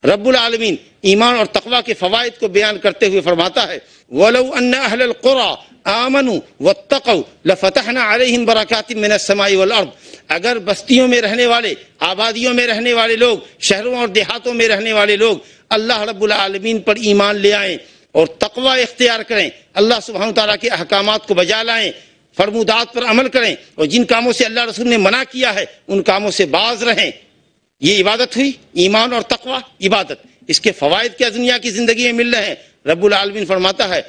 رب العالمین ایمان اور تقوی کے فوائد کو بیان کرتے ہوئے فرماتا ہے وَلَوْ أَنَّ أَهْلَ الْقُرَىٰ آمَنُوا وَاتَّقَوْا لَفَتَحْنَا عَلَيْهِمْ بَرَكَاتٍ مِّنَ السَّمَاءِ وَالْأَرْضِ اگر بستیوں میں رہنے والے، آبادیوں میں رہنے والے لوگ، شہروں اور دیہاتوں میں رہنے والے لوگ اللہ رب العالمین پر ایمان لے آئیں اور تقوی اختیار کریں، اللہ سبحانہ وتعالیٰ کے احکامات کو بجا لائیں، فرمودات پر عمل کریں اور جن کاموں سے اللہ رسول نے منع کیا ہے ان کاموں سے باز رہیں، یہ عبادت ہوئی۔ ایمان اور تقوی عبادت، اس کے فوائد کیا دنیا کی زندگی میں مل رہے ہیں؟ رب العالمین فرماتا ہے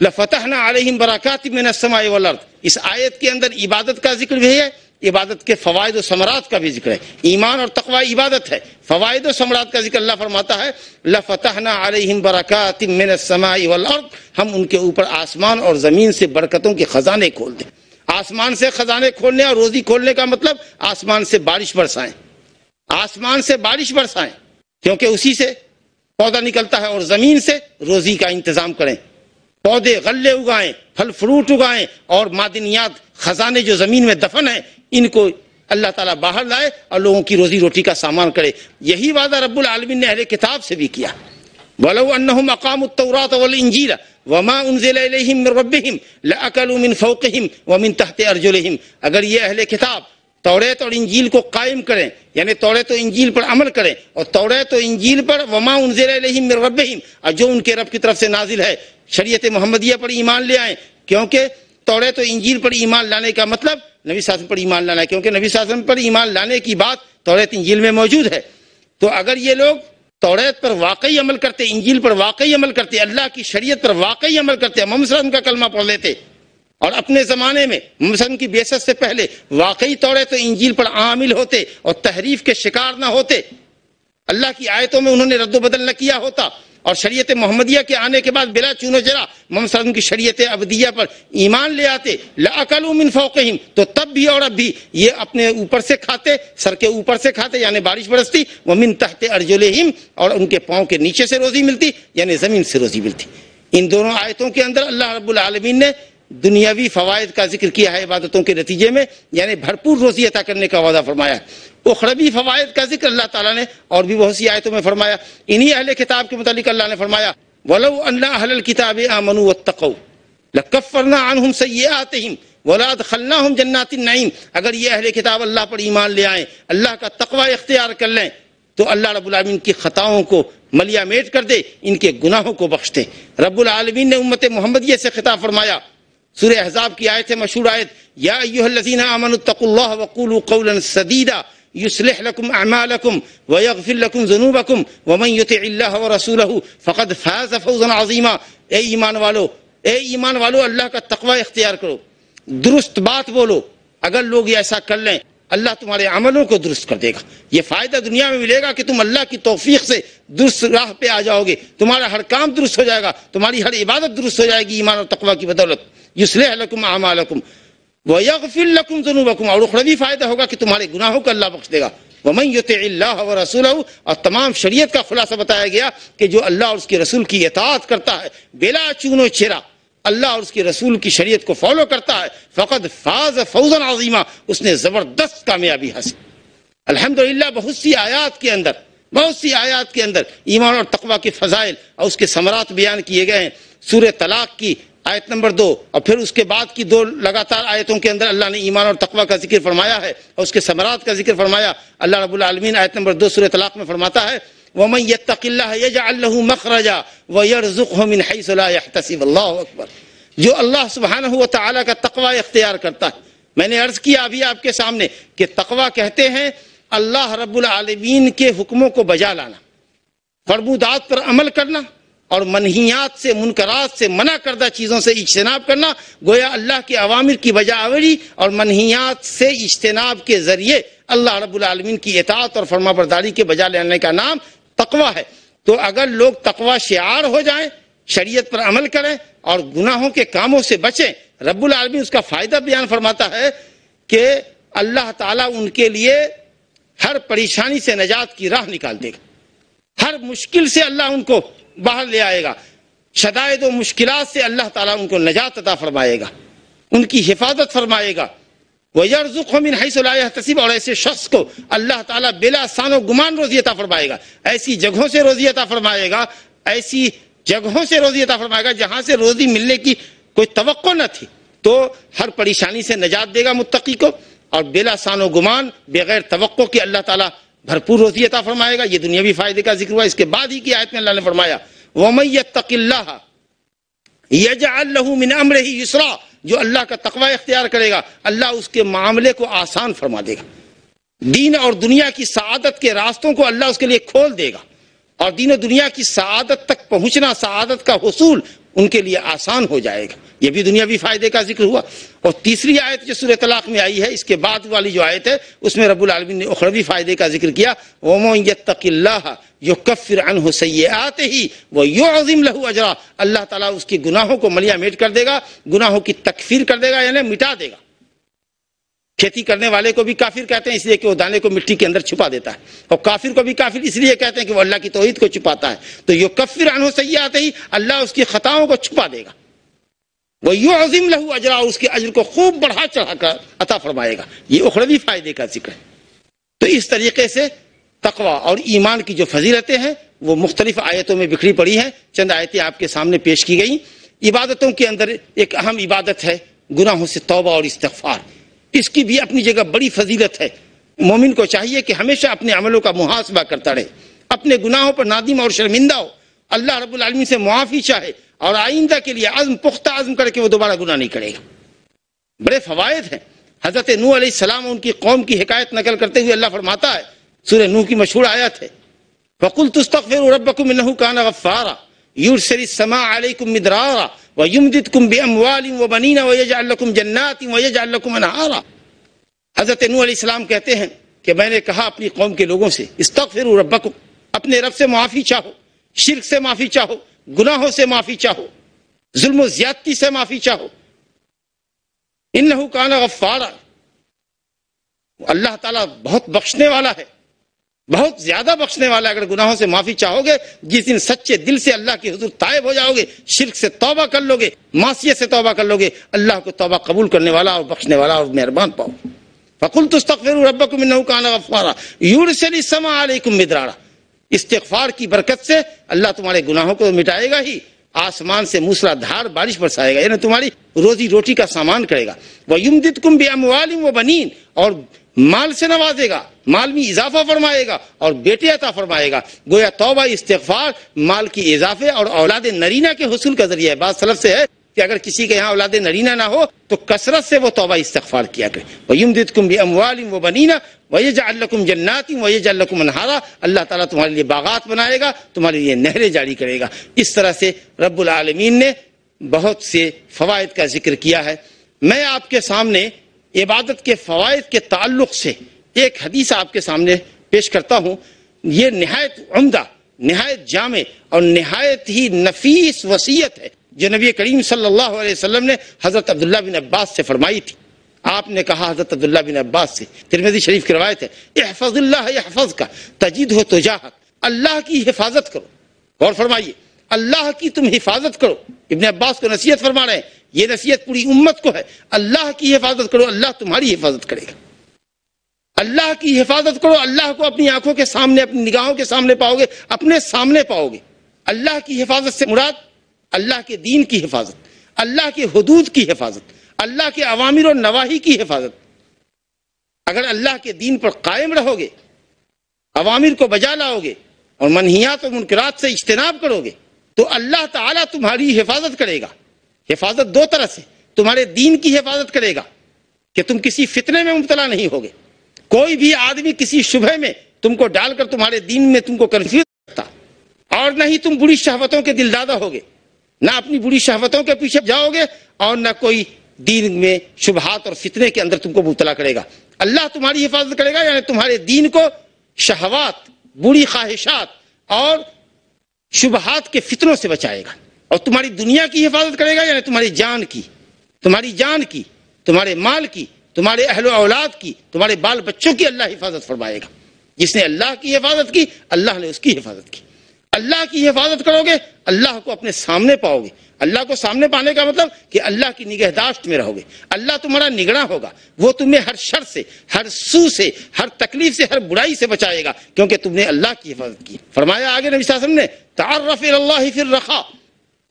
لَفَتَحْنَا عَلَيْهِمْ بَرَكَاتٍ مِّنَ السَّمَاءِ وَالْأَرْضِ، اس آیت کے اندر عبادت کا ذکر بھی ہے، عبادت کے فوائد و ثمرات کا بھی ذکر ہے۔ ایمان اور تقوی عبادت ہے، فوائد و ثمرات کا ذکر اللہ فرماتا ہے لَفَتَحْنَا عَلَيْهِمْ بَرَكَاتٍ مِّنَ السَّمَاءِ وَالْأَرْضِ، ہم ان کے اوپر آسمان اور زمین سے برکتوں کے خزانے کھول دیں۔ آسمان سے خزانے کھولنے اور روزی کھولنے کا مطلب آسمان سے بارش برسائیں، آسمان سے بارش برسائیں کیونکہ اسی سے پودا نکلتا ہے، اور زمین سے روزی کا انتظام کریں، پودے غلے اگائیں، پھل فروٹ اگائیں، اور معدنیات خزانے جو زمین میں دفن ہیں ان کو اللہ تعالیٰ باہر لائے اور لوگوں کی روزی روٹی کا سامان کرے۔ یہی وعدہ رب العالمین نے اہل کتاب سے بھی کیا، وَلَوْ أَنَّهُمْ أَقَامُوا التَّوْرَاةَ وَالْإِنْجِيلَ وَمَا أُنزِلَ إِلَيْهِمْ مِنْ رَبِّهِمْ لَأَكَلُوا مِنْ فَوْقِهِمْ وَمِنْ تَحْتِ أَرْجُلِهِمْ، اگر یہ اہل کتاب توریت اور انجیل کو قائم کریں، یعنی توریت و انجیل پر عمل کریں، اور توریت و انجیل پر وما انزل الیہم من ربہم، اور جو ان کے رب کی طرف سے نازل ہے شریعت محمدیہ پر ایمان لے آئیں، کیونکہ توریت و انجیل پر ایمان لانے کا مطلب نبی صلی اللہ علیہ وسلم پر ایمان لانا ہے، کیونکہ نبی صلی اللہ علیہ وسلم پر ایمان لانے کی بات توریت انجیل میں موجود ہے۔ تو اگر یہ لوگ توریت پر واقعی عمل کرتے، انجیل پر واقعی عمل کرتے، اللہ کی شریعت پر واقعی عمل کرتے، محمد صلی اللہ علیہ وسلم کا کلمہ پڑھ لیتے، اور اپنے زمانے میں محمد صلی اللہ علیہ وسلم کی بعثت سے پہلے واقعی توریت و انجیل پر عامل ہوتے اور تحریف کے شکار نہ ہوتے، اللہ کی آیتوں میں انہوں نے رد و بدل نہ کیا ہوتا، اور شریعت محمدیہ کے آنے کے بعد بلا چون و چرا محمد صلی اللہ علیہ وسلم کی شریعت ابدیہ پر ایمان لے آتے، لَأَكَلُوا مِنْ فَوْقِهِمْ، تو تب بھی اور اب بھی یہ اپنے اوپر سے کھاتے، سر کے اوپر سے کھاتے یعنی بارش برستی، وَمِنْ تَحْتِ أَرْجُلِهِمْ، اور ان کے پاؤں کے نیچے سے روزی ملتی یعنی زمین سے روزی ملتی۔ ان دونوں آیتوں کے اندر اللہ رب العالمین نے دنیاوی فوائد کا ذکر کیا ہے عبادتوں کے نتیجے میں، یعنی بھرپور روزی عطا کرنے کا وعدہ فرمایا ہے۔ اخروی فوائد کا ذکر اللہ تعالیٰ نے اور بھی بہت سی آیتوں میں فرمایا۔ انہی اہل کتاب کے متعلق اللہ نے فرمایا وَلَوْ أَنَّ أَهْلَ الْكِتَابِ آمَنُوا وَاتَّقَوْا لَكَفَّرْنَا عَنْهُمْ سَيِّئَاتِهِمْ وَلَأَدْخَلْنَاهُمْ جَنَّاتِ النَّعِيمِ، اگر یہ اہل کتاب اللہ پر ایمان لے آئیں، اللہ کا تقوی اختیار کر لیں، تو اللہ رب العالمین کی خطاؤں کو ملیا میٹ کر دے، ان کے گناہوں کو بخش دے۔ رب العالمین نے امت محمدیہ سے خطاب فرمایا، سورہ احزاب کی آیت ہے، مشہور آیت، یا ایھا الذین آمنوا اتقوا اللہ وقولوا قولا سدیدا یصلح لکم اعمالکم ویغفر لکم ذنوبکم ومن یطع اللہ ورسولہ فقد فاز فوزا عظیما۔ اے ایمان والو اللہ کا تقوی اختیار کرو، درست بات بولو، اگر لوگ ایسا کر لیں اللہ تمہارے عملوں کو درست کر دے گا۔ یہ فائدہ دنیا میں ملے گا کہ تم اللہ کی توفیق سے درست راہ پہ آ جاؤ گے، تمہارا ہر کام درست ہو جائے گا، تمہاری ہر عبادت درست ہو جائے گی ایمان اور تقوی کی بدولت۔ یصلح لکم اعمالکم ویغفر لکم ذنوبکم، اور اخروی فائدہ ہوگا کہ تمہارے گناہوں کو اللہ بخش دے گا۔ ومن یطع اللہ ورسولہ، اور تمام شریعت کا خلاصہ بتایا گیا کہ جو اللہ اور اس کے رسول کی اطاعت کرتا ہے بلا چون و چرا، اللہ اور اس کے رسول کی شریعت کو فالو کرتا ہے، فقد فاز فوزا عظیما، اس نے زبردست کامیابی حاصل۔ الحمدللہ بہت سی آیات کے اندر ایمان اور تقوی کے فضائل اور اس کے ثمرات بیان کیے گئے ہیں۔ سورہ طلاق کی آیت نمبر 2 اور پھر اس کے بعد کی 2 لگاتار آیتوں کے اندر اللہ نے ایمان اور تقوی کا ذکر فرمایا ہے اور اس کے ثمرات کا ذکر فرمایا۔ اللہ رب العالمین آیت نمبر 2 سورہ طلاق میں فرماتا ہے وَمَن يَتَّقِ اللَّهَ يَجْعَل لَّهُ مَخْرَجًا وَيَرْزُقْهُ مِنْ حَيْثُ لَا يَحْتَسِبُ۔ اللہ اکبر۔ جو اللہ سبحانہ و تعالیٰ کا تقوی اختیار کرتا ہے، میں نے عرض کیا ابھی آپ کے سامنے کہ تقوی کہتے ہیں اللہ رب العالمین کے حکموں کو بجا لانا، فرمودات پر عمل کرنا اور منہیات سے، منکرات سے، منع کردہ چیزوں سے اجتناب کرنا۔ گویا اللہ کے اوامر کی بجا آوری اور منہیات سے اجتناب کے ذریعے اللہ رب العالمین کی اطاعت اور فرما برداری کے بجا لانے کا نام تقوی ہے۔ تو اگر لوگ تقوی شعار ہو جائیں، شریعت پر عمل کریں اور گناہوں کے کاموں سے بچیں، رب العالمین اس کا فائدہ بیان فرماتا ہے کہ اللہ تعالیٰ ان کے لیے ہر پریشانی سے نجات کی راہ نکال دے گا، ہر مشکل سے اللہ ان کو باہر لے آئے گا، شدائد و مشکلات سے اللہ تعالیٰ ان کو نجات عطا فرمائے گا، ان کی حفاظت فرمائے گا۔ وَيَرْزُقْهُ مِنْ حَيْثُ لَا يَحْتَسِبُ، اور ایسے شخص کو اللہ تعالیٰ بلا سان و گمان روزی عطا فرمائے گا، ایسی جگہوں سے روزی عطا فرمائے گا، ایسی جگہوں سے روزی عطا فرمائے گا جہاں سے روزی ملنے کی کوئی توقع نہ تھی، تو ہر پریشانی سے نجات دے گا متقی کو، اور بلا سان و گمان بغیر توقع کہ اللہ تعالیٰ بھرپور روزی عطا فرمائے گا۔ یہ دنیاوی فائدے کا ذکر ہوا۔ اس کے بعد ہی کی آیت میں اللہ نے فرمایا وَمَن يَتَّقِ اللَّهَ يَجْعَل لَّهُ مِنْ أَمْرِهِ يُسْرًا، جو اللہ کا تقوی اختیار کرے گا اللہ اس کے معاملے کو آسان فرما دے گا، دین اور دنیا کی سعادت کے راستوں کو اللہ اس کے لیے کھول دے گا، اور دین و دنیا کی سعادت تک پہنچنا، سعادت کا حصول ان کے لیے آسان ہو جائے گا۔ یہ بھی دنیاوی فائدے کا ذکر ہوا۔ اور تیسری آیت جو سورہ طلاق میں آئی ہے، اس کے بعد والی جو آیت ہے اس میں رب العالمین نے اخروی فائدے کا ذکر کیا، وَمَن يَتَّقِ اللَّهَ يُكَفِّرْ عَنْهُ سَيِّئَاتِهِ وَيُعْظِمْ لَهُ أَجْرًا، اللہ تعالیٰ اس کے گناہوں کو ملیا میٹ کر دے گا، گناہوں کی تکفیر کر دے گا، یعنی مٹا دے گا۔ کھیتی کرنے والے کو بھی کافر کہتے ہیں اس لیے کہ وہ دانے کو مٹی کے اندر چھپا دیتا ہے، اور کافر کو بھی کافر اس لیے کہتے ہیں کہ وہ اللہ کی توحید کو چھپاتا ہے۔ تو یکفر عنہ سیئاتہ، اللہ اس کی خطاؤں کو چھپا دے گا، وَيُعْظِمْ لَهُ أَجْرًا، اس کے اجر کو خوب بڑھا چڑھا کر عطا فرمائے گا۔ یہ اخروی فائدے کا ذکر ہے۔ تو اس طریقے سے تقوی اور ایمان کی جو فضیلتیں ہیں وہ مختلف آیتوں میں بکھری پڑی ہیں۔ چند آیتیں آپ کے سامنے پیش کی گئیں۔ عبادتوں کے اندر ایک اہم عبادت ہے گناہوں سے توبہ اور استغفار، اس کی بھی اپنی جگہ بڑی فضیلت ہے۔ مومن کو چاہیے کہ ہمیشہ اپنے عملوں کا محاسبہ کرتا رہے، اپنے گناہوں پر نادم اور شرمندہ ہو، اللہ رب العالمین سے معافی چاہے، اور آئندہ کے لیے پختہ عزم کر کے وہ دوبارہ گناہ نہیں کرے گا۔ بڑے فوائد ہیں۔ حضرت نوح علیہ السلام ان کی قوم کی حکایت نقل کرتے ہوئے اللہ فرماتا ہے، سورہ نوح کی مشہور آیت ہے، فَقُلْتُ اسْتَغْفِرُوا رَبَّكُمْ إِنَّهُ كَانَ غَفَّارًا يُرْسِلِ السَّمَاءَ عَلَيْكُمْ مِدْرَارًا وَيُمْدِدْكُمْ بِأَمْوَالٍ وَبَنِينَ وَيَجْعَلْ لَكُمْ جَنَّاتٍ وَيَجْعَلْ لَكُمْ أَنْهَارًا۔ حضرت نوح علیہ السلام کہتے ہیں کہ میں نے کہا اپنی قوم کے لوگوں سے، استغفروا ربکم، اپنے رب سے معافی چاہو، شرک سے معافی چاہو، گناہوں سے معافی چاہو، ظلم و زیادتی سے معافی چاہو، انہ کان غفارا، اللہ تعالیٰ بہت بخشنے والا ہے، بہت زیادہ بخشنے والا ہے۔ اگر گناہوں سے معافی چاہو گے، جس دن سچے دل سے اللہ کے حضور تائب ہو جاؤ گے، شرک سے توبہ کر لو گے، معصیت سے توبہ کر لو گے، اللہ کو توبہ قبول کرنے والا اور بخشنے والا اور مہربان پاؤ۔ فَقُلْتُ اسْتَغْفِرُوا رَبَّكُمْ إِنَّهُ كَانَ غَفَّارًا يُرْسِلِ السَّمَاءَ عَلَيْكُمْ مِدْرَارًا، استغفار کی برکت سے اللہ تمہارے گناہوں کو مٹائے گا ہی، آسمان سے موسلا دھار بارش برسائے گا، یعنی تمہاری روزی روٹی کا سامان کرے گا۔ وَيُمْدِدْكُمْ بِأَمْوَالٍ وَبَنِينَ، اور مال سے نوازے گا، مال میں اضافہ فرمائے گا اور بیٹے عطا فرمائے گا۔ گویا توبہ استغفار مال کی اضافے اور اولاد نرینہ کے حصول کا ذریعہ ہے۔ بعض سلف سے ہے کہ اگر کسی کے یہاں اولاد نرینہ نہ ہو تو کثرت سے وہ توبہ استغفار کیا کرے۔ وَيُمْدِدْكُمْ بِأَمْوَالٍ وَبَنِينَ وَيَجْعَلْ لَكُمْ جَنَّاتٍ وَيَجْعَلْ لَكُمْ أَنْهَارًا، اللہ تعالیٰ تمہارے لیے باغات بنائے گا، تمہارے لیے نہریں جاری کرے گا۔ اس طرح سے رب العالمین نے بہت سے فوائد کا ذکر کیا ہے۔ میں آپ کے سامنے عبادت کے فوائد کے تعلق سے ایک حدیث آپ کے سامنے پیش کرتا ہوں۔ یہ نہایت عمدہ، نہایت جامع اور نہایت ہی نفیس وصیت ہے جو نبی کریم صلی اللہ علیہ وسلم نے حضرت عبداللہ بن عباس سے فرمائی تھی۔ آپ نے کہا حضرت عبداللہ بن عباس سے، ترمذی شریف کی روایت ہے، احفظ اللہ یحفظک تجدہ تجاہک، اللہ کی حفاظت کرو۔ غور فرمائیے، اللہ کی تم حفاظت کرو۔ ابن عباس کو نصیحت فرما رہے ہیں، یہ نصیحت پوری امت کو ہے، اللہ کی حفاظت کرو، اللہ تمہاری حفاظت کرے گا۔ اللہ کی حفاظت کرو، اللہ کو اپنی آنکھوں کے سامنے، اپنی نگاہوں کے سامنے پاؤ گے، اپنے سامنے پاؤ گے۔ اللہ کی حفاظت سے مراد اللہ کے دین کی حفاظت، اللہ کے حدود کی حفاظت، اللہ کے اوامر و نواہی کی حفاظت۔ اگر اللہ کے دین پر قائم رہو گے، اوامر کو بجا لاؤ گے اور منہیات و منکرات سے اجتناب کرو گے تو اللہ تعالیٰ تمہاری حفاظت کرے گا۔ حفاظت دو طرح سے، تمہارے دین کی حفاظت کرے گا کہ تم کسی فتنے میں مبتلا نہیں ہوگے، کوئی بھی آدمی کسی شبہ میں تم کو ڈال کر تمہارے دین میں تم کو کنفیوز کرتا، اور نہ ہی تم بری شہوتوں کے دلدادہ ہوگے، نہ اپنی بری شہوتوں کے پیچھے جاؤ گے، اور نہ کوئی دین میں شبہات اور فتنے کے اندر تم کو مبتلا کرے گا۔ اللہ تمہاری حفاظت کرے گا، یعنی تمہارے دین کو شہوات، بری خواہشات اور شبہات کے فتنوں سے بچائے گا، اور تمہاری دنیا کی حفاظت کرے گا، یعنی تمہاری جان کی، تمہارے مال کی، تمہارے اہل و اولاد کی، تمہارے بال بچوں کی اللہ حفاظت فرمائے گا۔ جس نے اللہ کی حفاظت کی، اللہ نے اس کی حفاظت کی۔ اللہ کی حفاظت کرو گے اللہ کو اپنے سامنے پاؤ گے. اللہ کو سامنے پانے کا مطلب کہ اللہ کی نگہداشت میں رہو گے. اللہ تمہارا نگراں ہوگا. وہ تمہیں ہر شر سے، ہر سو سے، ہر تکلیف سے، ہر برائی سے بچائے گا کیونکہ تم نے اللہ کی حفاظت کی. فرمایا آگے نبی صلی اللہ علیہ وسلم نے تعرف الی اللہ فی الرخاء،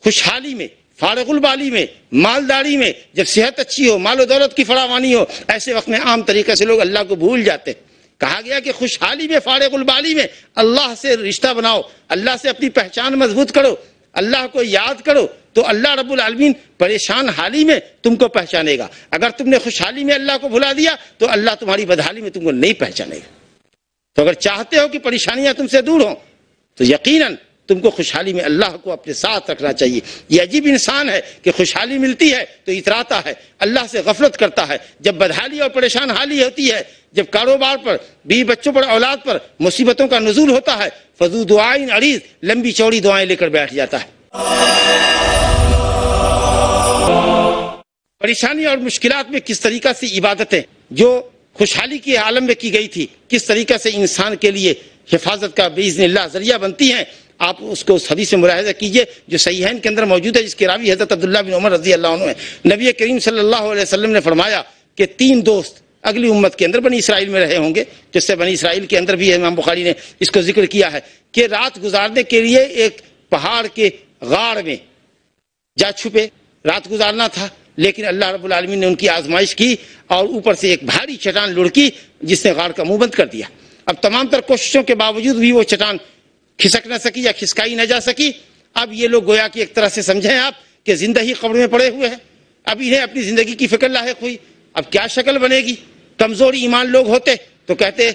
خوشحالی میں، فارغ البالی میں، مالداری میں، جب صحت اچھی ہو، مال و دولت کی فراوانی ہو، ایسے وقت میں عام طریقے سے لوگ اللہ کو بھول جاتے ہیں. کہا گیا کہ خوشحالی میں، فارغ البالی میں اللہ سے رشتہ بناؤ، اللہ سے اپنی پہچان مضبوط کرو، اللہ کو یاد کرو تو اللہ رب العالمین پریشان حالی میں تم کو پہچانے گا. اگر تم نے خوشحالی میں اللہ کو بھلا دیا تو اللہ تمہاری بدحالی میں تم کو نہیں پہچانے گا. تو اگر چاہتے ہو کہ پریشانیاں تم سے دور ہوں تو یقیناً تم کو خوشحالی میں اللہ کو اپنے ساتھ رکھنا چاہیے. یہ عجیب انسان ہے کہ خوشحالی ملتی ہے تو اتراتا ہے، اللہ سے غفلت کرتا ہے. جب بدحالی اور پریشان حالی ہوتی ہے، جب کاروبار پر، بیوی بچوں پر، اولاد پر مصیبتوں کا نزول ہوتا ہے، فضو دعائیں عریض، لمبی چوڑی دعائیں لے کر بیٹھ جاتا ہے. پریشانی اور مشکلات میں کس طریقہ سے عبادتیں جو خوشحالی کے عالم میں کی گئی تھی کس طریقہ سے انسان کے لیے حفاظت کا باذن اللہ ذریعہ بنتی ہیں، آپ اس کو اس حدیث میں ملاحظہ کیجئے جو صحیحین کے اندر موجود ہے، جس کے راوی حضرت عبداللہ بن عمر رضی اللہ عنہ ہیں. نبی کریم صلی اللہ علیہ وسلم نے فرمایا کہ 3 دوست اگلی امت کے اندر بنی اسرائیل میں رہے ہوں گے، جس سے بنی اسرائیل کے اندر بھی امام بخاری نے اس کو ذکر کیا ہے کہ رات گزارنے کے لیے ایک پہاڑ کے غار میں جا چھپے، رات گزارنا تھا، لیکن اللہ رب العالمین نے ان کی آزمائش کی اور اوپر سے ایک بھاری چٹان لڑکی جس نے غار کا منہ بند کر دیا. اب تمام تر کوششوں کے باوجود بھی وہ چٹان کھسک نہ سکی یا کھسکائی نہ جا سکی. اب یہ لوگ گویا کہ ایک طرح سے سمجھیں آپ کہ زندہ ہی قبر میں پڑے ہوئے ہیں. اب انہیں اپنی زندگی کی فکر لاحق ہوئی، اب کیا شکل بنے گی. کمزور ایمان لوگ ہوتے تو کہتے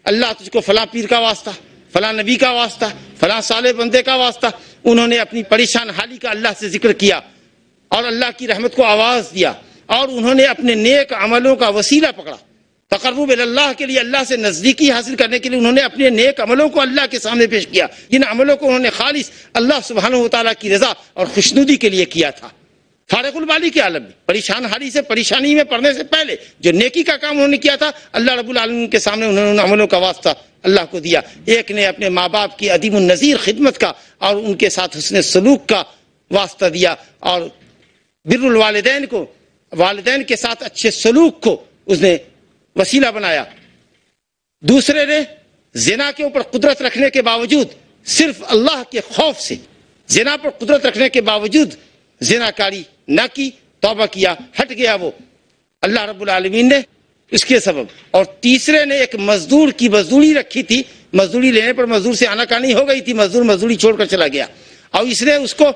اللہ تجھ کو فلاں پیر کا واسطہ، فلاں نبی کا واسطہ، فلاں صالح بندے کا واسطہ. انہوں نے اپنی پریشان حالی کا اللہ سے ذکر کیا اور اللہ کی رحمت کو آواز دیا اور انہوں نے اپنے نیک عملوں کا وسیلہ پکڑا. تقرب اللہ کے لیے، اللہ سے نزدیکی حاصل کرنے کے لیے انہوں نے اپنے نیک عملوں کو اللہ کے سامنے پیش کیا، جن عملوں کو انہوں نے خالص اللہ سبحانہ و تعالیٰ کی رضا اور خوشنودی کے لیے کیا تھا. فارغ البالی کے عالم میں، پریشان حالی سے، پریشانی میں پڑنے سے پہلے جو نیکی کا کام انہوں نے کیا تھا، اللہ رب العالمین کے سامنے انہوں نے عملوں کا واسطہ اللہ کو دیا. ایک نے اپنے ماں باپ کی عدیم النظیر خدمت کا اور ان کے ساتھ حسن سلوک کا واسطہ دیا اور بر الوالدین کو، والدین کے ساتھ اچھے سلوک کو اس نے وسیلہ بنایا. دوسرے نے زنا کے اوپر قدرت رکھنے کے باوجود، صرف اللہ کے خوف سے زنا پر قدرت رکھنے کے باوجود زنا کاری نہ کی، توبہ کیا، ہٹ گیا وہ اللہ رب العالمین نے اس کے سبب. اور تیسرے نے ایک مزدور کی مزدوری رکھی تھی، مزدوری لینے پر مزدور سے آناکانی ہو گئی تھی، مزدور مزدوری چھوڑ کر چلا گیا اور اس نے اس کو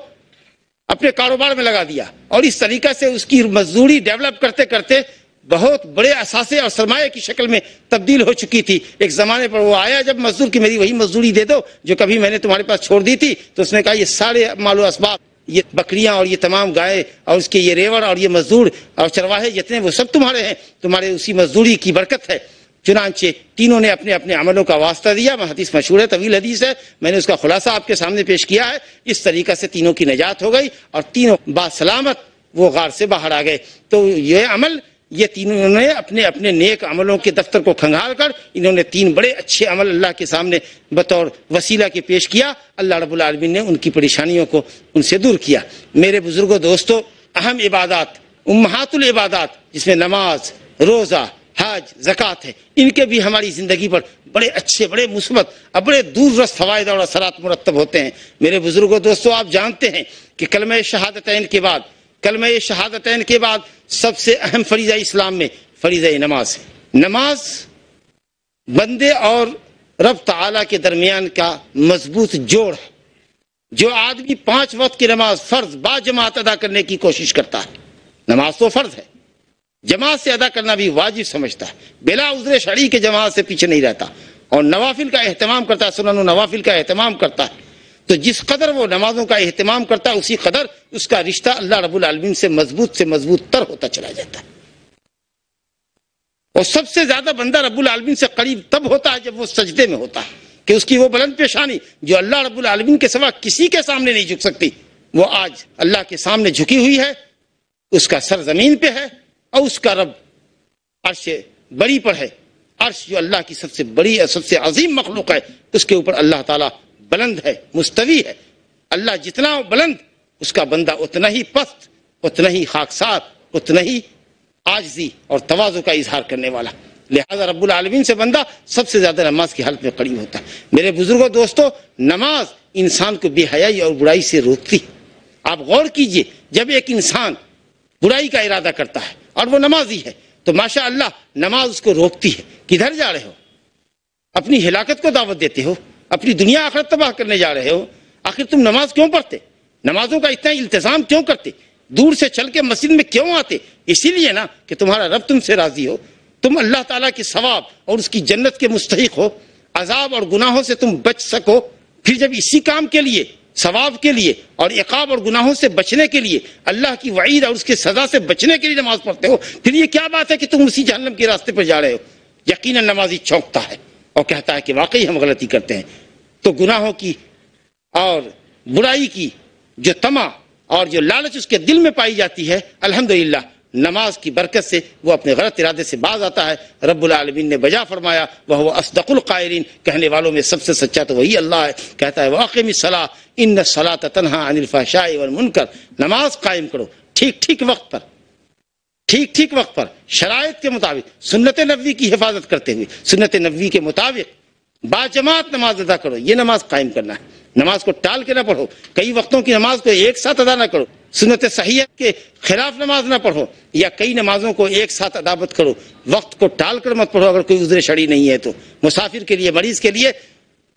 اپنے کاروبار میں لگا دیا اور اس طریقہ سے اس کی مزدوری ڈیولپ کرتے کرتے بہت بڑے اثاثے اور سرمایہ کی شکل میں تبدیل ہو چکی تھی. ایک زمانے پر وہ آیا جب مزدور کی میری وہی مزدوری دے دو جو کبھی میں نے تمہارے پاس چھوڑ دی تھی، تو اس نے کہا یہ سارے مال و اسباب، یہ بکریاں اور یہ تمام گائے اور اس کے یہ ریوڑ اور یہ مزدور اور چرواہے جتنے وہ سب تمہارے ہیں، تمہارے اسی مزدوری کی برکت ہے. چنانچہ تینوں نے اپنے اپنے عملوں کا واسطہ دیا. حدیث مشہور ہے، طویل حدیث ہے، میں نے اس کا خلاصہ آپ کے سامنے پیش کیا ہے. اس طریقہ سے تینوں کی نجات ہو گئی اور تینوں باسلامت وہ غار سے باہر آ گئے. تو یہ عمل، یہ تینوں نے اپنے اپنے نیک عملوں کے دفتر کو کھنگال کر انہوں نے 3 بڑے اچھے عمل اللہ کے سامنے بطور وسیلہ کے پیش کیا. اللہ رب العالمین نے ان کی پریشانیوں کو ان سے دور کیا. میرے بزرگوں، دوستو، اہم عبادات، امہات العبادات جس میں نماز، روزہ، حج، زکوٰۃ ہے، ان کے بھی ہماری زندگی پر بڑے اچھے، بڑے مثبت اور بڑے دور رس فوائد اور اثرات مرتب ہوتے ہیں. میرے بزرگوں، دوستو، آپ جانتے ہیں کہ کلمہ شہادتین کے بعد سب سے اہم فریضہ اسلام میں فریضہ نماز ہے. نماز بندے اور رب تعالیٰ کے درمیان کا مضبوط جوڑ ہے. جو آدمی 5 وقت کی نماز فرض با جماعت ادا کرنے کی کوشش کرتا ہے، نماز تو فرض ہے، جماعت سے ادا کرنا بھی واجب سمجھتا ہے، بلا عذر شرعی کے جماعت سے پیچھے نہیں رہتا اور نوافل کا اہتمام کرتا ہے، سنن و نوافل کا اہتمام کرتا ہے، تو جس قدر وہ نمازوں کا اہتمام کرتا ہے اسی قدر اس کا رشتہ اللہ رب العالمین سے مضبوط تر ہوتا چلا جاتا ہے. اور سب سے زیادہ بندہ رب العالمین سے قریب تب ہوتا ہے جب وہ سجدے میں ہوتا ہے، کہ اس کی وہ بلند پیشانی جو اللہ رب العالمین کے سوا کسی کے سامنے نہیں جھک سکتی، وہ آج اللہ کے سامنے جھکی ہوئی ہے. اس کا سر زمین پہ ہے اور اس کا رب عرش بری پر ہے. عرش جو اللہ کی سب سے بڑی اور سب سے عظیم مخلوق ہے، اس کے اوپر اللہ تعالیٰ بلند ہے، مستوی ہے۔ اللہ جتنا بلند اس کا بندہ اتنا ہی پست، اتنا ہی خاکسار، اتنا ہی عاجزی اور تواضع کا اظہار کرنے والا۔ لہذا رب العالمین سے بندہ سب سے زیادہ نماز کی حالت میں قریب ہوتا ہے۔ میرے بزرگوں، دوستو، نماز انسان کو بے حیائی اور برائی سے روکتی۔ آپ غور کیجئے، جب ایک انسان برائی کا ارادہ کرتا ہے اور وہ نمازی ہے تو ماشاء اللہ نماز اس کو روکتی ہے۔ کدھر جا رہے ہو؟ اپنی ہلاکت کو دعوت دیتے ہو، اپنی دنیا آخرت تباہ کرنے جا رہے ہو۔ آخر تم نماز کیوں پڑھتے؟ نمازوں کا اتنا التزام کیوں کرتے؟ دور سے چل کے مسجد میں کیوں آتے؟ اسی لیے نا کہ تمہارا رب تم سے راضی ہو، تم اللہ تعالیٰ کے ثواب اور اس کی جنت کے مستحق ہو، عذاب اور گناہوں سے تم بچ سکو۔ پھر جب اسی کام کے لیے، ثواب کے لیے اور عقاب اور گناہوں سے بچنے کے لیے، اللہ کی وعید اور اس کے سزا سے بچنے کے لیے نماز پڑھتے ہو، پھر یہ کیا بات ہے کہ تم اسی جہنم کے راستے پر جا رہے ہو؟ یقیناً نمازی چونکتا ہے اور کہتا ہے کہ واقعی ہم غلطی کرتے ہیں۔ تو گناہوں کی اور برائی کی جو طمع اور جو لالچ اس کے دل میں پائی جاتی ہے، الحمدللہ نماز کی برکت سے وہ اپنے غلط ارادے سے باز آتا ہے۔ رب العالمین نے بجا فرمایا وَهُوَ أَصْدَقُ الْقَائِلِينَ، کہنے والوں میں سب سے سچا تو وہی اللہ ہے۔ کہتا ہے وَأَقِمِ الصَّلَاةَ إِنَّ الصَّلَاةَ تَنْهَىٰ عَنِ الْفَحْشَاءِ وَالْمُنكَرِ، نماز قائم کرو ٹھیک وقت پر، ٹھیک وقت پر، شرائط کے مطابق، سنت نبوی کی حفاظت کرتے ہوئے، سنت نبوی کے مطابق باجماعت نماز ادا کرو۔ یہ نماز قائم کرنا ہے۔ نماز کو ٹال کے نہ پڑھو، کئی وقتوں کی نماز کو ایک ساتھ ادا نہ کرو، سنت صحیحہ کے خلاف نماز نہ پڑھو، یا کئی نمازوں کو ایک ساتھ ادا مت کرو، وقت کو ٹال کر مت پڑھو۔ اگر کوئی عذر شرعی نہیں ہے تو مسافر کے لیے، مریض کے لیے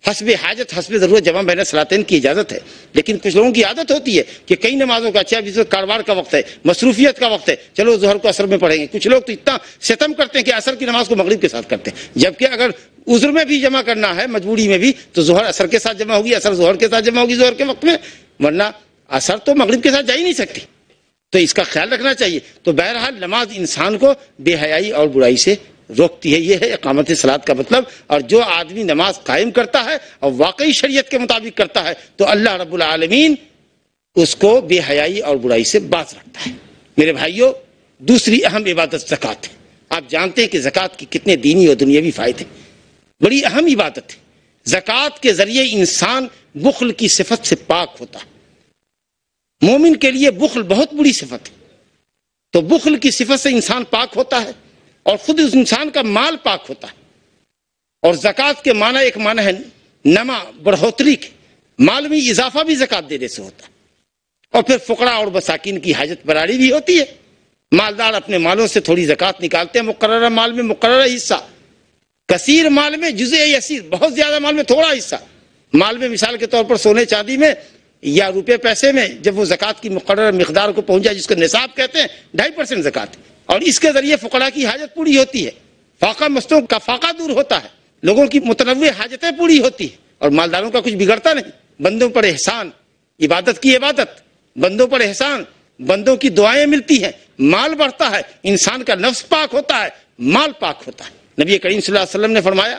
حسب حاجت، حسب ضرورت جمع بین صلاتین کی اجازت ہے۔ لیکن کچھ لوگوں کی عادت ہوتی ہے کہ کئی نمازوں کا، اچھا ابھی تو کاروبار کا وقت ہے، مصروفیت کا وقت ہے، چلو ظہر کو عصر میں پڑھیں گے۔ کچھ لوگ تو اتنا ستم کرتے ہیں کہ عصر کی نماز کو مغرب کے ساتھ کرتے ہیں، جبکہ اگر عذر میں بھی جمع کرنا ہے، مجبوری میں بھی، تو ظہر عصر کے ساتھ جمع ہوگی، عصر ظہر کے ساتھ جمع ہوگی ظہر کے وقت میں، ورنہ عصر تو مغرب کے ساتھ جا ہی نہیں سکتی۔ تو اس کا خیال رکھنا چاہیے۔ تو بہرحال نماز انسان کو بے حیائی اور برائی سے روکتی ہے، یہ ہے اقامت صلاۃ کا مطلب۔ اور جو آدمی نماز قائم کرتا ہے اور واقعی شریعت کے مطابق کرتا ہے تو اللہ رب العالمین اس کو بے حیائی اور برائی سے باز رکھتا ہے۔ میرے بھائیوں، دوسری اہم عبادت زکوٰۃ ہے۔ آپ جانتے ہیں کہ زکوٰۃ کے کتنے دینی اور دنیاوی فائدے، بڑی اہم عبادت ہے۔ زکوٰۃ کے ذریعے انسان بخل کی صفت سے پاک ہوتا ہے۔ مومن کے لیے بخل بہت بری صفت ہے، تو بخل کی صفت سے انسان پاک ہوتا ہے اور خود اس انسان کا مال پاک ہوتا ہے۔ اور زکوٰۃ کے معنی ایک معنی ہے نما، بڑھوتری کے، مال میں اضافہ بھی زکوٰۃ دینے سے ہوتا ہے۔ اور پھر فقراء اور مساکین کی حاجت براری بھی ہوتی ہے۔ مالدار اپنے مالوں سے تھوڑی زکوٰۃ نکالتے ہیں، مقررہ مال میں مقررہ حصہ، کثیر مال میں جزء یسیر، بہت زیادہ مال میں تھوڑا حصہ۔ مال میں مثال کے طور پر سونے چاندی میں یا روپے پیسے میں جب وہ زکوٰۃ کی مقررہ مقدار کو پہنچ جائے، جس کو نصاب کہتے ہیں، 2.5% زکوٰۃ، اور اس کے ذریعے فقراء کی حاجت پوری ہوتی ہے، فاقہ مستوں کا فاقہ دور ہوتا ہے، لوگوں کی متنوع حاجتیں پوری ہوتی ہیں، اور مالداروں کا کچھ بگڑتا نہیں۔ بندوں پر احسان، عبادت کی عبادت، بندوں پر احسان، بندوں کی دعائیں ملتی ہیں، مال بڑھتا ہے، انسان کا نفس پاک ہوتا ہے، مال پاک ہوتا ہے۔ نبی کریم صلی اللہ علیہ وسلم نے فرمایا،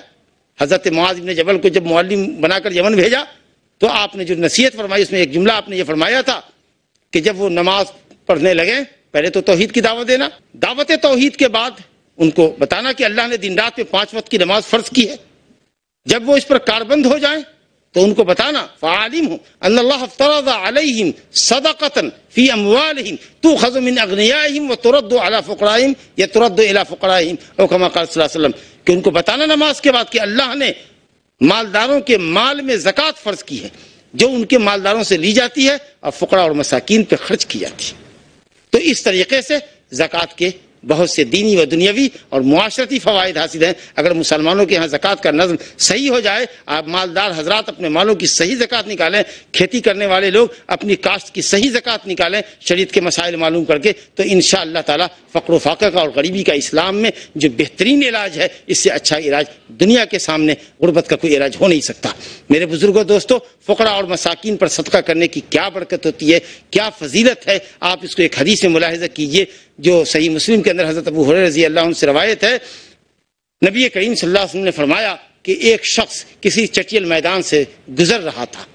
حضرت معاذ بن جبل کو جب معلم بنا کر یمن بھیجا تو آپ نے جو نصیحت فرمائی، اس میں ایک جملہ آپ نے یہ فرمایا تھا کہ جب وہ نماز پڑھنے لگے، پہلے تو توحید کی دعوت دینا، دعوت توحید کے بعد ان کو بتانا کہ اللہ نے دن رات میں 5 وقت کی نماز فرض کی ہے۔ جب وہ اس پر کاربند ہو جائیں تو ان کو بتانا فعالم ان اللہ افترض علیہم صدقۃ فی اموالہم تؤخذ من اغنیائہم وترد علی فقرائہم یا ترد الی فقرائہم، او کما قال صلی اللہ علیہ وسلم، کہ ان کو بتانا نماز کے بعد کہ اللہ نے مالداروں کے مال میں زکوٰۃ فرض کی ہے، جو ان کے مالداروں سے لی جاتی ہے اور فقراء اور مساکین پہ خرچ کی جاتی ہے۔ تو اس طریقے سے زکوٰۃ کے بہت سے دینی و دنیاوی اور معاشرتی فوائد حاصل ہیں۔ اگر مسلمانوں کے ہاں زکوٰۃ کا نظم صحیح ہو جائے، آپ مالدار حضرات اپنے مالوں کی صحیح زکوٰۃ نکالیں، کھیتی کرنے والے لوگ اپنی کاشت کی صحیح زکوٰۃ نکالیں شریعت کے مسائل معلوم کر کے، تو انشاءاللہ تعالی فقر و فاقہ کا اور غریبی کا اسلام میں جو بہترین علاج ہے، اس سے اچھا علاج دنیا کے سامنے غربت کا کوئی علاج ہو نہیں سکتا۔ میرے بزرگوں، دوستو، فقراء اور مساکین پر صدقہ کرنے کی کیا برکت ہوتی ہے، کیا فضیلت ہے، آپ اس کو ایک حدیث میں ملاحظہ کیجئے جو صحیح مسلم کے اندر حضرت ابو ہریرہ رضی اللہ عنہ سے روایت ہے۔ نبی کریم صلی اللہ علیہ وسلم نے فرمایا کہ ایک شخص کسی چٹیل میدان سے گزر رہا تھا،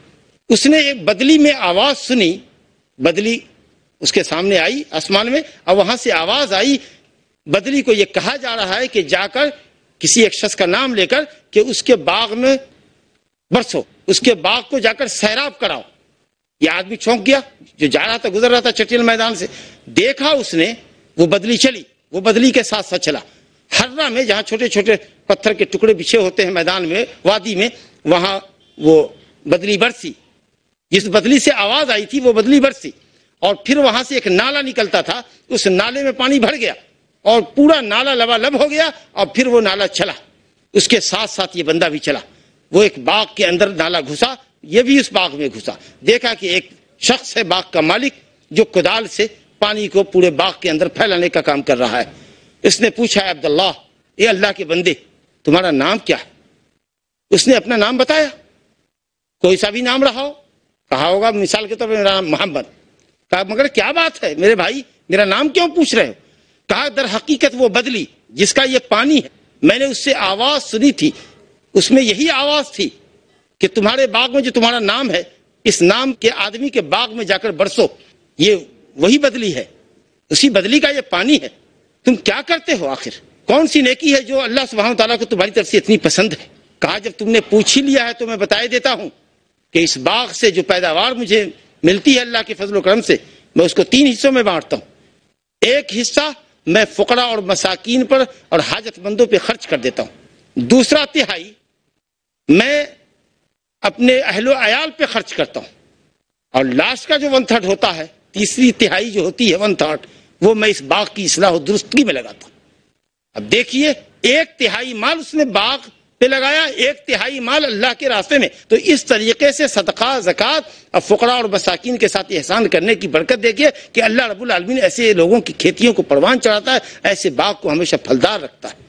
اس نے ایک بدلی میں آواز سنی، بدلی اس کے سامنے آئی آسمان میں، اور وہاں سے آواز آئی، بدلی کو یہ کہا جا رہا ہے کہ جا کر کسی ایک شخص کا نام لے کر کہ اس کے باغ میں برسو، اس کے باغ کو جا کر سیراب کراؤ۔ یہ آدمی چونک گیا، جو جا رہا تھا، گزر رہا تھا چٹیل میدان سے، دیکھا اس نے وہ بدلی چلی، وہ بدلی کے ساتھ ساتھ چلا۔ ہررا میں جہاں چھوٹے چھوٹے پتھر کے ٹکڑے بچھے ہوتے ہیں میدان میں، وادی میں، وہاں وہ بدلی برسی، جس بدلی سے آواز آئی تھی وہ بدلی برسی، اور پھر وہاں سے ایک نالا نکلتا تھا، اس نالے میں پانی بھر گیا اور پورا نالا لبالب ہو گیا، اور پھر وہ نالا چلا، اس کے ساتھ ساتھ یہ بندہ بھی چلا۔ وہ ایک باغ کے اندر نالا گھسا، یہ بھی اس باغ میں گھسا، دیکھا کہ ایک شخص ہے باغ کا مالک جو کدال سے پانی کو پورے باغ کے اندر پھیلانے کا کام کر رہا ہے۔ اس نے پوچھا، اے عبداللہ، اے اللہ کے بندے، تمہارا نام کیا ہے؟ اس نے اپنا نام بتایا، کوئی سا بھی نام رہا ہو، کہا ہوگا مثال کے طور پر میرا نام محمد۔ کہا مگر کیا بات ہے میرے بھائی، میرا نام کیوں پوچھ رہے ہو؟ کہا در حقیقت وہ بدلی جس کا یہ پانی ہے، میں نے اس سے آواز سنی تھی، اس میں یہی آواز تھی کہ تمہارے باغ میں جو تمہارا نام ہے، اس نام کے آدمی کے باغ میں جا کر برسو، یہ وہی بدلی ہے، اسی بدلی کا یہ پانی ہے۔ تم کیا کرتے ہو آخر؟ کون سی نیکی ہے جو اللہ سبحانہ وتعالیٰ کو تمہاری طرف سے اتنی پسند ہے؟ کہا جب تم نے پوچھ ہی لیا ہے تو میں بتا دیتا ہوں کہ اس باغ سے جو پیداوار مجھے ملتی ہے اللہ کے فضل و کرم سے، میں اس کو 3 حصوں میں بانٹتا ہوں۔ ایک حصہ میں فقراء اور مساکین پر اور حاجت مندوں پہ خرچ کر دیتا ہوں، دوسرا تہائی میں اپنے اہل و عیال پہ خرچ کرتا ہوں، اور لاسٹ کا جو 1/3 ہوتا ہے، تیسری تہائی جو ہوتی ہے 1/3، وہ میں اس باغ کی اصلاح و درستگی میں لگاتا ہوں۔ اب دیکھیے، 1/3 مال اس نے باغ پہ لگایا، 1/3 مال اللہ کے راستے میں۔ تو اس طریقے سے صدقہ، زکوٰۃ اور فقراء اور مساکین کے ساتھ احسان کرنے کی برکت دیکھیے کہ اللہ رب العالمین ایسے لوگوں کی کھیتیوں کو پروان چڑھاتا ہے، ایسے باغ کو ہمیشہ پھلدار رکھتا ہے۔